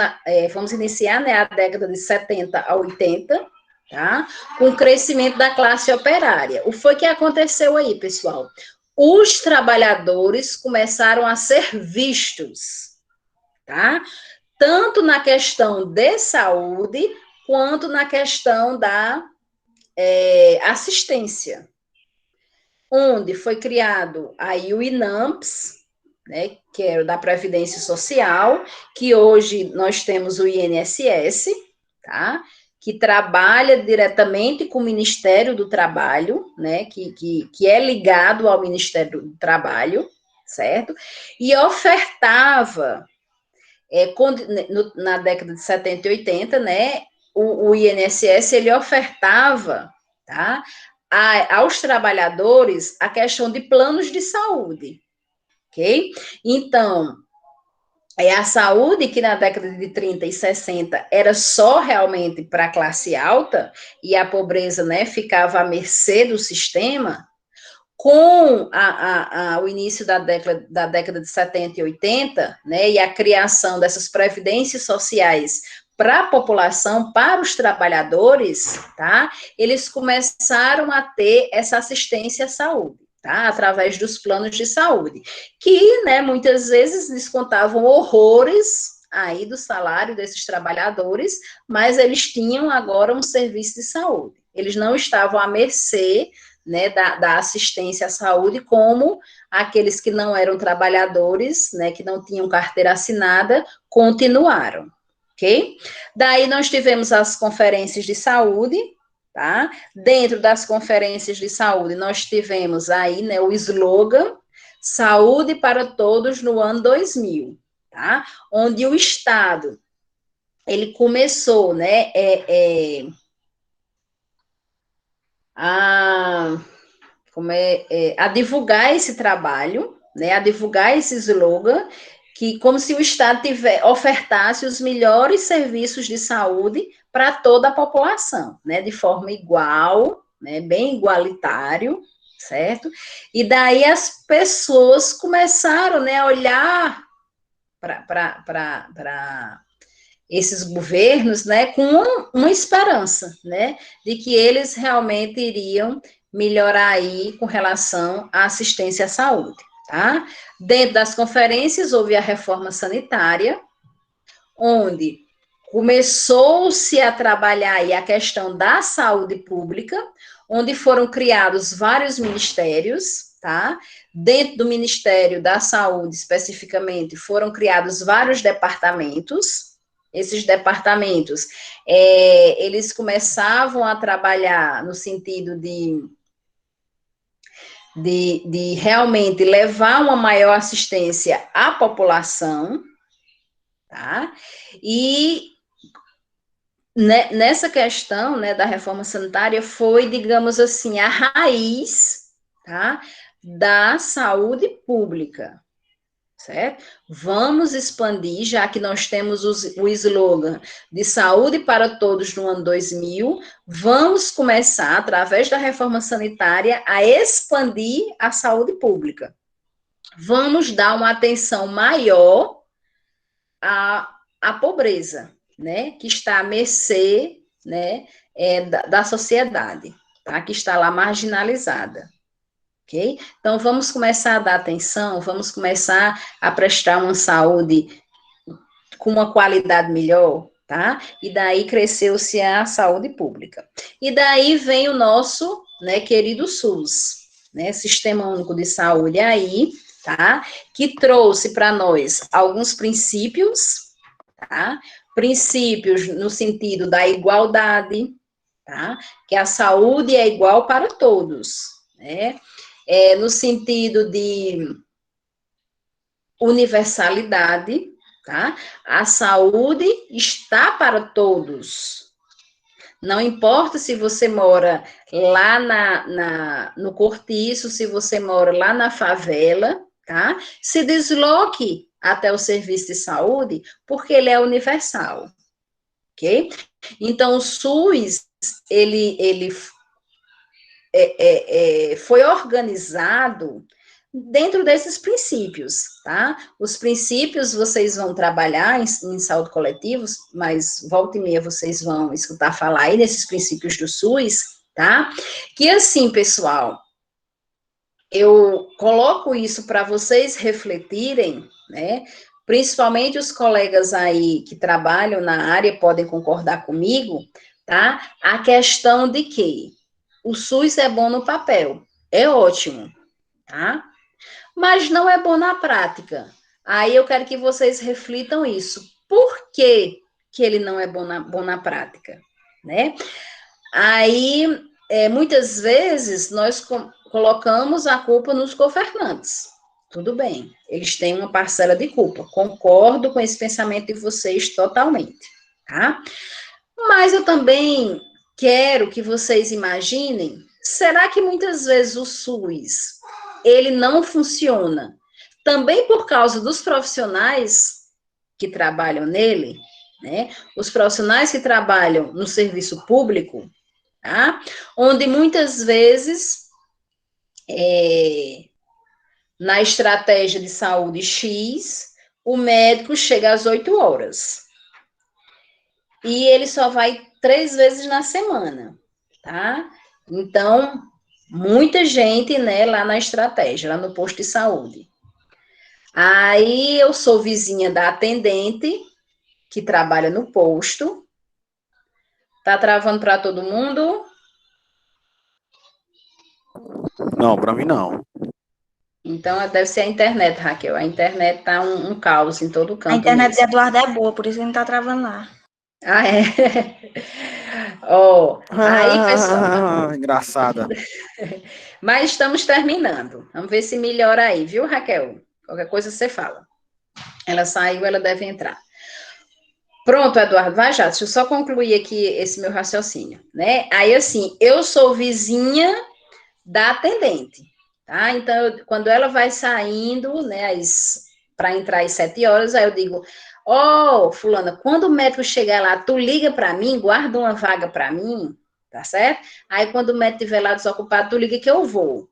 vamos iniciar, né, a década de 70 a 80, tá? Com o crescimento da classe operária. O que foi que aconteceu aí, pessoal? Os trabalhadores começaram a ser vistos, tá? Tanto na questão de saúde, quanto na questão da assistência, onde foi criado aí o INAMPS, né, que é o da Previdência Social, que hoje nós temos o INSS, tá? Que trabalha diretamente com o Ministério do Trabalho, né, que é ligado ao Ministério do Trabalho, certo? E ofertava, na década de 70 e 80, né, o INSS, ele ofertava, tá, aos trabalhadores a questão de planos de saúde, ok? Então, a saúde, que na década de 30 e 60 era só realmente para a classe alta, e a pobreza, né, ficava à mercê do sistema, com o início da década de 70 e 80, né, e a criação dessas previdências sociais para a população, para os trabalhadores, tá, eles começaram a ter essa assistência à saúde, tá, através dos planos de saúde, que, né, muitas vezes descontavam horrores aí do salário desses trabalhadores, mas eles tinham agora um serviço de saúde. Eles não estavam à mercê, né, da assistência à saúde, como aqueles que não eram trabalhadores, né, que não tinham carteira assinada, continuaram, ok? Daí nós tivemos as conferências de saúde, tá? Dentro das conferências de saúde, nós tivemos aí, né, o slogan Saúde para Todos no ano 2000, tá? Onde o Estado, ele começou, né, a divulgar esse trabalho, né, a divulgar esse slogan, que como se o Estado ofertasse os melhores serviços de saúde para toda a população, né, de forma igual, né, bem igualitário, certo? E daí as pessoas começaram, né, a olhar para esses governos, né, com uma esperança, né, de que eles realmente iriam melhorar aí com relação à assistência à saúde, tá? Dentro das conferências houve a reforma sanitária, onde começou-se a trabalhar aí a questão da saúde pública, onde foram criados vários ministérios, tá? Dentro do Ministério da Saúde, especificamente, foram criados vários departamentos. Esses departamentos, eles começavam a trabalhar no sentido de realmente levar uma maior assistência à população, tá? E nessa questão, né, da reforma sanitária foi, digamos assim, a raiz, tá, da saúde pública, certo? Vamos expandir, já que nós temos o slogan de saúde para todos no ano 2000, vamos começar, através da reforma sanitária, a expandir a saúde pública. Vamos dar uma atenção maior à pobreza, né, que está à mercê, né, da sociedade, tá, que está lá marginalizada. Ok? Então, vamos começar a dar atenção, vamos começar a prestar uma saúde com uma qualidade melhor, tá? E daí cresceu-se a saúde pública. E daí vem o nosso, né, querido SUS, né, Sistema Único de Saúde aí, tá? Que trouxe para nós alguns princípios, tá? Princípios no sentido da igualdade, tá? Que a saúde é igual para todos, né? No sentido de universalidade, tá? A saúde está para todos. Não importa se você mora lá no Cortiço, se você mora lá na favela, tá? Se desloque até o serviço de saúde, porque ele é universal, ok? Então, o SUS, ele foi organizado dentro desses princípios, tá? Os princípios vocês vão trabalhar em saúde coletivos, mas volta e meia vocês vão escutar falar aí nesses princípios do SUS, tá? Que assim, pessoal, eu coloco isso para vocês refletirem, né? Principalmente os colegas aí que trabalham na área podem concordar comigo, tá? A questão de que o SUS é bom no papel, é ótimo, tá? Mas não é bom na prática. Aí eu quero que vocês reflitam isso. Por que, que ele não é bom na prática? Né? Aí, muitas vezes, nós colocamos a culpa nos governantes. Tudo bem, eles têm uma parcela de culpa. Concordo com esse pensamento de vocês totalmente, tá? Mas eu também quero que vocês imaginem, será que muitas vezes o SUS ele não funciona também por causa dos profissionais que trabalham nele, né? Os profissionais que trabalham no serviço público, tá? Onde muitas vezes, na estratégia de saúde X, o médico chega às 8 horas. E ele só vai 3 vezes na semana, tá? Então, muita gente, né, lá na estratégia, lá no posto de saúde. Aí eu sou vizinha da atendente, que trabalha no posto. Tá travando para todo mundo? Não, para mim não. Então deve ser a internet, Raquel. A internet tá um caos em todo A canto internet de mesmo. Eduardo é boa, por isso ele não tá travando lá. Ah, é? Ó, aí, pessoal, Engraçada. mas estamos terminando. Vamos ver se melhora aí, viu, Raquel? Qualquer coisa você fala. Ela saiu, ela deve entrar. Pronto, Eduardo, vai já. Deixa eu só concluir aqui esse meu raciocínio, né? Aí, assim, eu sou vizinha da atendente, tá? Então, quando ela vai saindo, né, para entrar às 7 horas, aí eu digo, fulana, quando o médico chegar lá, tu liga para mim, guarda uma vaga para mim, tá certo? Aí, quando o médico estiver lá desocupado, tu liga que eu vou.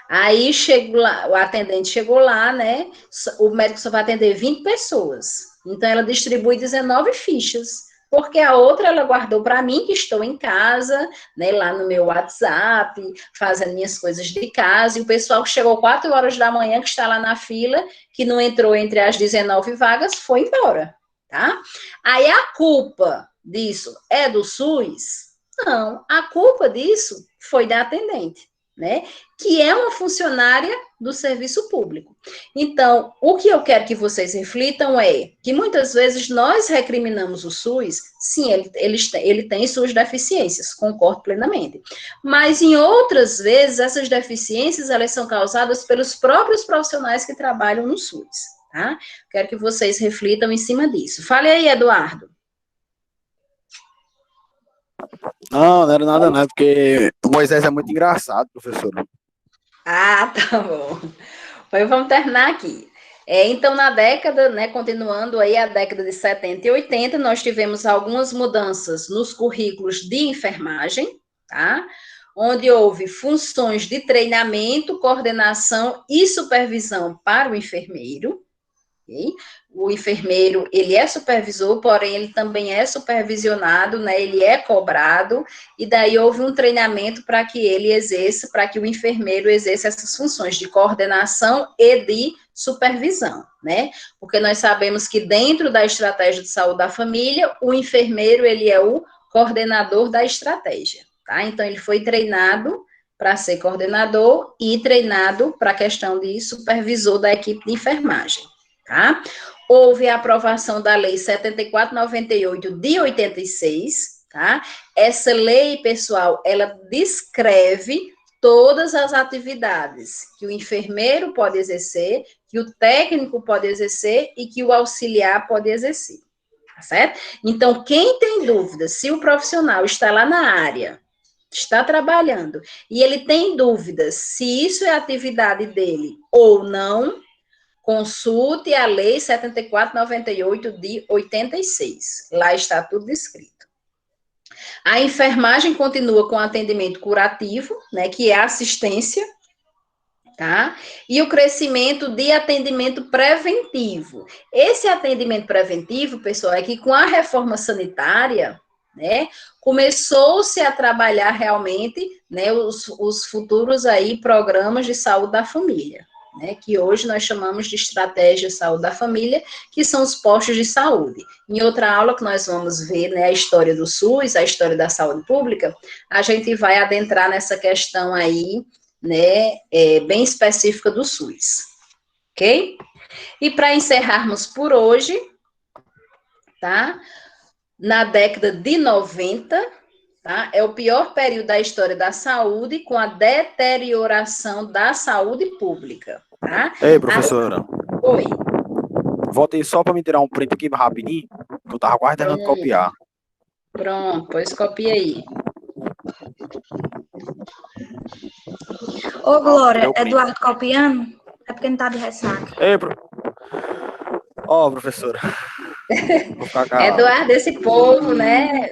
Aí, chego lá, o atendente chegou lá, né, o médico só vai atender 20 pessoas. Então, ela distribui 19 fichas, porque a outra ela guardou para mim, que estou em casa, né, lá no meu WhatsApp, fazendo minhas coisas de casa, e o pessoal que chegou 4 horas da manhã, que está lá na fila, que não entrou entre as 19 vagas, foi embora, tá? Aí a culpa disso é do SUS? Não, a culpa disso foi da atendente, né? Que é uma funcionária do serviço público. Então, o que eu quero que vocês reflitam é que muitas vezes nós recriminamos o SUS, sim, ele tem suas deficiências, concordo plenamente, mas em outras vezes essas deficiências elas são causadas pelos próprios profissionais que trabalham no SUS, tá? Quero que vocês reflitam em cima disso. Fale aí, Eduardo. Não, não era nada não, porque o Moisés é muito engraçado, professor. Ah, tá bom. Pois vamos terminar aqui. Então, na década, né, continuando aí a década de 70 e 80, nós tivemos algumas mudanças nos currículos de enfermagem, tá? Onde houve funções de treinamento, coordenação e supervisão para o enfermeiro. Okay? O enfermeiro, ele é supervisor, porém ele também é supervisionado, né? Ele é cobrado, e daí houve um treinamento para que ele exerça, para que o enfermeiro exerça essas funções de coordenação e de supervisão, né? Porque nós sabemos que dentro da estratégia de saúde da família, o enfermeiro, ele é o coordenador da estratégia, tá? Então, ele foi treinado para ser coordenador e treinado para a questão de supervisor da equipe de enfermagem, tá? Houve a aprovação da Lei 7498 de 86, tá? Essa lei, pessoal, ela descreve todas as atividades que o enfermeiro pode exercer, que o técnico pode exercer e que o auxiliar pode exercer, tá certo? Então, quem tem dúvida se o profissional está lá na área, está trabalhando, e ele tem dúvidas se isso é atividade dele ou não, consulte a Lei 7498 de 86. Lá está tudo descrito. A enfermagem continua com atendimento curativo, né, que é a assistência, tá? E o crescimento de atendimento preventivo. Esse atendimento preventivo, pessoal, é que com a reforma sanitária, né, começou-se a trabalhar realmente, né, os futuros aí programas de saúde da família, né, que hoje nós chamamos de estratégia de saúde da família, que são os postos de saúde. Em outra aula que nós vamos ver, né, a história do SUS, a história da saúde pública, a gente vai adentrar nessa questão aí, né, bem específica do SUS, ok? E para encerrarmos por hoje, tá? Na década de 90, tá? É o pior período da história da saúde, com a deterioração da saúde pública, tá? Ei, professora, Oi. volta aí só para me tirar um print aqui rapidinho, que eu tava quase tentando copiar. Pronto, pois copia aí. Ô, Glória, Eduardo copiando? É porque não tá de ressaca. Ei, professora. Vou ficar calado. Eduardo, esse povo, né,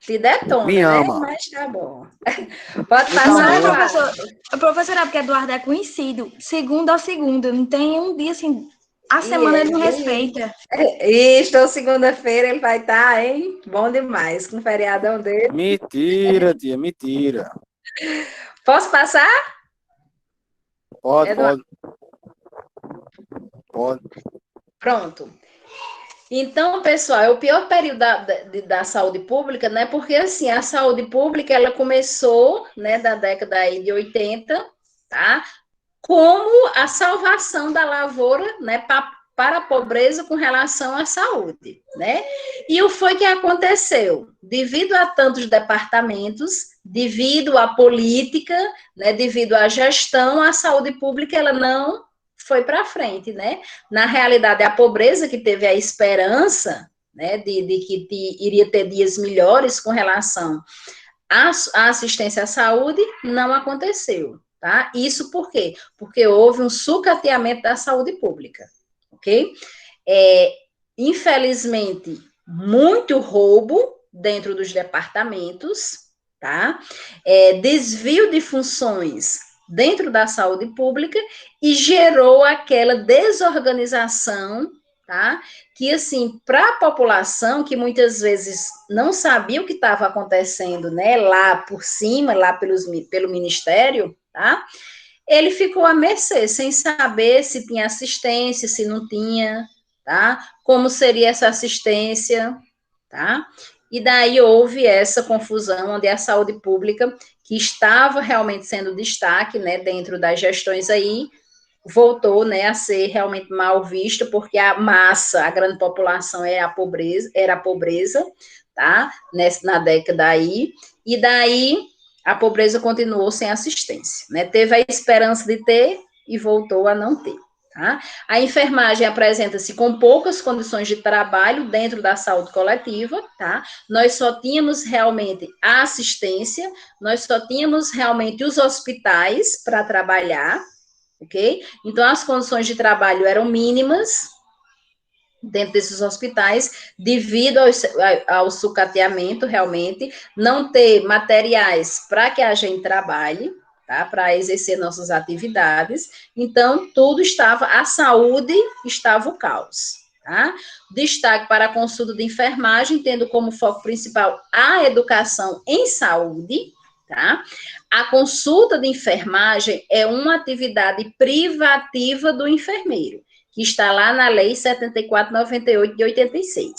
te detona, Me né? ama. Mas tá bom. Pode Tá passar, bom. Eduardo. Professora, porque Eduardo é conhecido, segunda a segunda, não tem um dia assim, a semana ele não respeita. Isso, segunda-feira ele vai estar, hein? Bom demais, com o feriadão dele. Mentira, tia, mentira. Posso passar? Pode, Eduardo? Pode. Pronto. Então, pessoal, é o pior período da saúde pública, né? Porque, assim, a saúde pública, ela começou, né, da década aí de 80, tá? Como a salvação da lavoura, né, para a pobreza com relação à saúde, né? E o foi que aconteceu? Devido a tantos departamentos, devido à política, né, devido à gestão, a saúde pública, ela não foi para frente, né? Na realidade, a pobreza que teve a esperança, né, de que iria ter dias melhores com relação à assistência à saúde, não aconteceu, tá? Isso por quê? Porque houve um sucateamento da saúde pública, ok? Infelizmente, muito roubo dentro dos departamentos, tá? Desvio de funções dentro da saúde pública e gerou aquela desorganização, tá? Que, assim, para a população, que muitas vezes não sabia o que estava acontecendo, né, lá por cima, lá pelo ministério, tá? Ele ficou à mercê, sem saber se tinha assistência, se não tinha, tá? Como seria essa assistência, tá? E daí houve essa confusão, onde a saúde pública, que estava realmente sendo destaque, né, dentro das gestões aí, voltou, né, a ser realmente mal visto, porque a massa, a grande população era a pobreza, tá? Na década aí, e daí a pobreza continuou sem assistência, né? Teve a esperança de ter e voltou a não ter. Tá? A enfermagem apresenta-se com poucas condições de trabalho dentro da saúde coletiva, tá? Nós só tínhamos realmente a assistência, nós só tínhamos realmente os hospitais para trabalhar, ok? Então, as condições de trabalho eram mínimas dentro desses hospitais, devido ao sucateamento, realmente, não ter materiais para que a gente trabalhe, tá? Para exercer nossas atividades. Então, tudo estava, a saúde estava o caos, tá? Destaque para a consulta de enfermagem, tendo como foco principal a educação em saúde, tá? A consulta de enfermagem é uma atividade privativa do enfermeiro, que está lá na Lei 7498 de 86,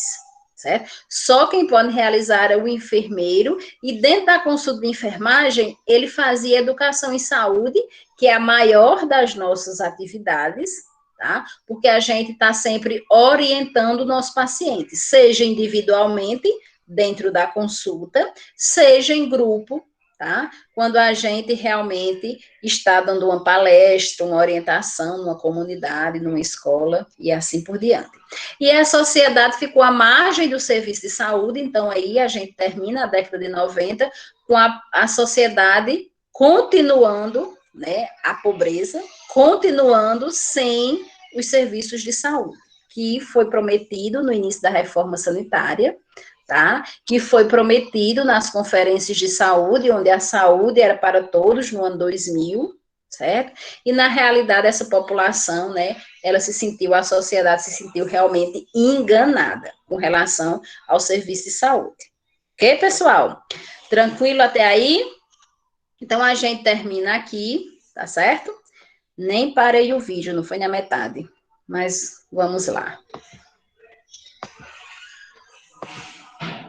certo? Só quem pode realizar é o enfermeiro, e dentro da consulta de enfermagem, ele fazia educação em saúde, que é a maior das nossas atividades, tá? Porque a gente está sempre orientando o nosso paciente, seja individualmente, dentro da consulta, seja em grupo, tá? Quando a gente realmente está dando uma palestra, uma orientação numa comunidade, numa escola, e assim por diante. E a sociedade ficou à margem do serviço de saúde, então aí a gente termina a década de 90 com a sociedade continuando, né, a pobreza, continuando sem os serviços de saúde, que foi prometido no início da reforma sanitária, tá? Que foi prometido nas conferências de saúde, onde a saúde era para todos no ano 2000, certo? E na realidade essa população, né, ela se sentiu, a sociedade se sentiu realmente enganada com relação ao serviço de saúde. Ok, pessoal? Tranquilo até aí? Então a gente termina aqui, tá certo? Nem parei o vídeo, não foi na metade, mas vamos lá.